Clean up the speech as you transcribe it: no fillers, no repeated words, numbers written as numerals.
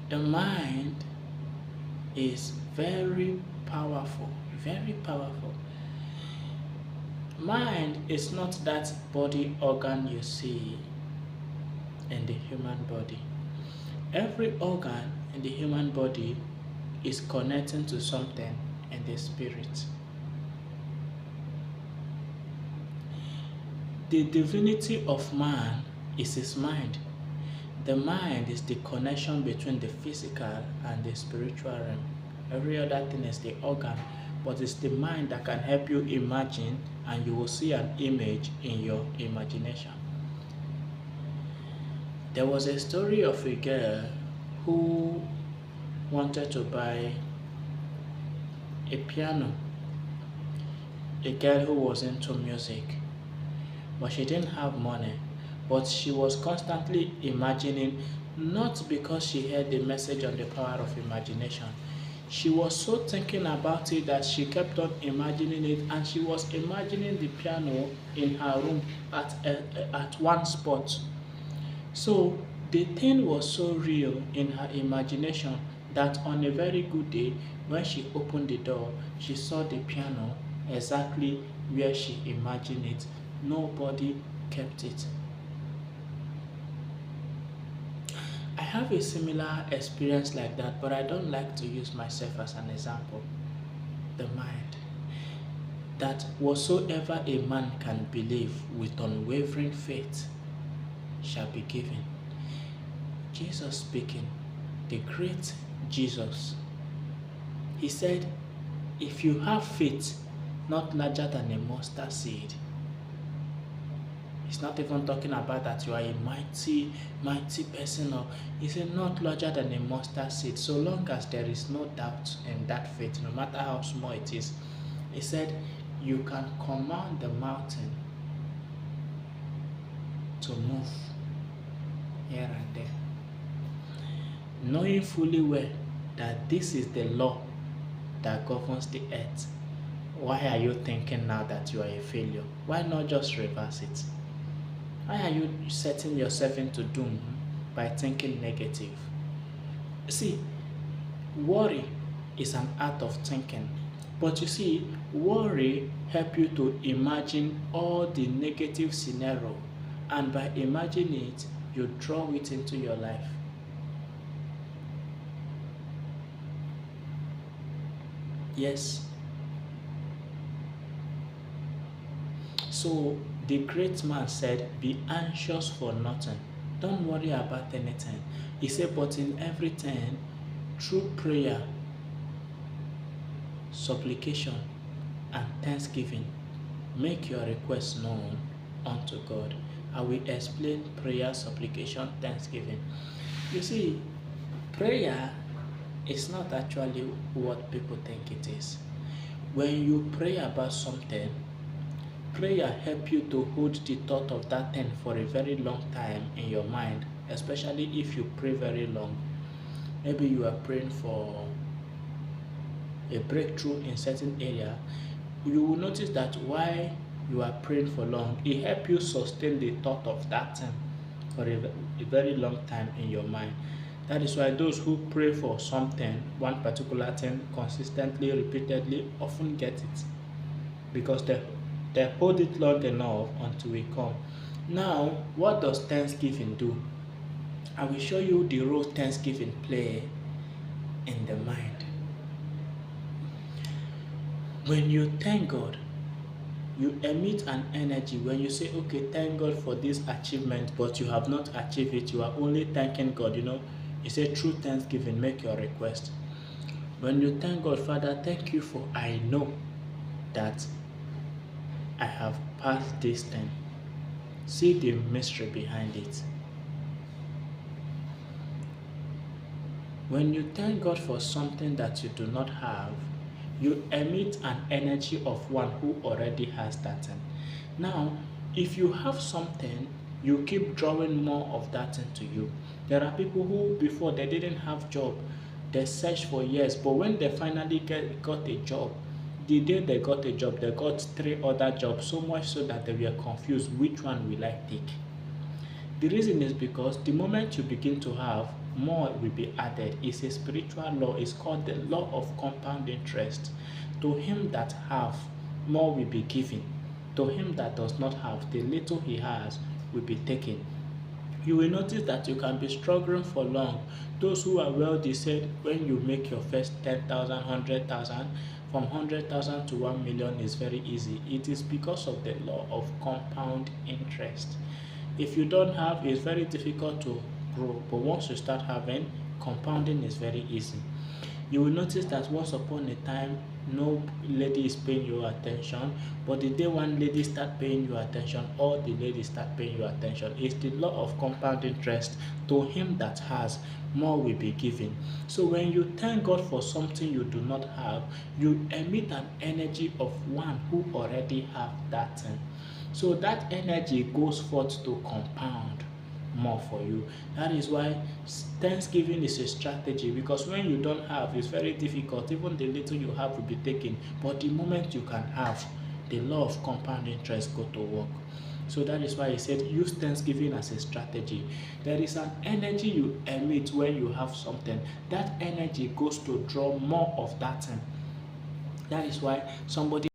The mind is very powerful, very powerful. Mind is not that body organ you see in the human body. Every organ in the human body is connecting to something in the spirit. The divinity of man is his mind. The mind is the connection between the physical and the spiritual realm. Every other thing is the organ, but it's the mind that can help you imagine, and you will see an image in your imagination. There was a story of a girl who wanted to buy a piano, a girl who was into music, but she didn't have money. But she was constantly imagining, not because she heard the message on the power of imagination. She was so thinking about it that she kept on imagining it, and she was imagining the piano in her room at one spot. So the thing was so real in her imagination that on a very good day, when she opened the door, she saw the piano exactly where she imagined it. Nobody kept it. I have a similar experience like that, but I don't like to use myself as an example. The mind. That whatsoever a man can believe with unwavering faith shall be given. Jesus speaking, the great Jesus, he said, if you have faith not larger than a mustard seed, he's not even talking about that you are a mighty, mighty person. Or he said not larger than a mustard seed. So long as there is no doubt in that faith, no matter how small it is, he said you can command the mountain to move here and there. Knowing fully well that this is the law that governs the earth, why are you thinking now that you are a failure? Why not just reverse it? Why are you setting yourself into doom by thinking negative? See, worry is an art of thinking. But you see, worry helps you to imagine all the negative scenario, and by imagining it, you draw it into your life. Yes. So the great man said, be anxious for nothing. Don't worry about anything. He said, but in everything, through prayer, supplication, and thanksgiving, make your requests known unto God. I will explain prayer, supplication, thanksgiving. You see, prayer is not actually what people think it is. When you pray about something, prayer helps you to hold the thought of that thing for a very long time in your mind, especially if you pray very long. Maybe you are praying for a breakthrough in certain area. You will notice that while you are praying for long, it helps you sustain the thought of that thing for a very long time in your mind. That is why those who pray for something, one particular thing, consistently, repeatedly, often get it. Because they hold it long enough until we come. Now, what does Thanksgiving do? I will show you the role Thanksgiving play in the mind. When you thank God, you emit an energy. When you say, okay, thank God for this achievement, but you have not achieved it, you are only thanking God, you say through thanksgiving, make your request. When you thank God, Father, thank you for I know that I have passed this thing. See the mystery behind it. When you thank God for something that you do not have, you emit an energy of one who already has that thing. Now, if you have something, you keep drawing more of that thing to you. There are people who before they didn't have job, they searched for years, but when they finally got a job, the day they got a job, they got 3 other jobs, so much so that they were confused, which one will I take? The reason is because the moment you begin to have, more will be added. It's a spiritual law. It's called the law of compound interest. To him that have, more will be given. To him that does not have, the little he has will be taken. You will notice that you can be struggling for long. Those who are wealthy said when you make your first 10,000, 100,000, from 100,000 to 1 million is very easy. It is because of the law of compound interest. If you don't have, it's very difficult to grow, but once you start having, compounding is very easy. You will notice that once upon a time, no lady is paying you attention, but the day one lady start paying you attention, all the ladies start paying you attention. It's the law of compound interest. To him that has, more will be given. So when you thank God for something you do not have, you emit an energy of one who already have that thing. So that energy goes forth to compound more for you. That is why Thanksgiving is a strategy, because when you don't have, it's very difficult. Even the little you have will be taken. But the moment you can have, the law of compound interest go to work. So that is why he said use Thanksgiving as a strategy. There is an energy you emit when you have something. That energy goes to draw more of that thing. That is why somebody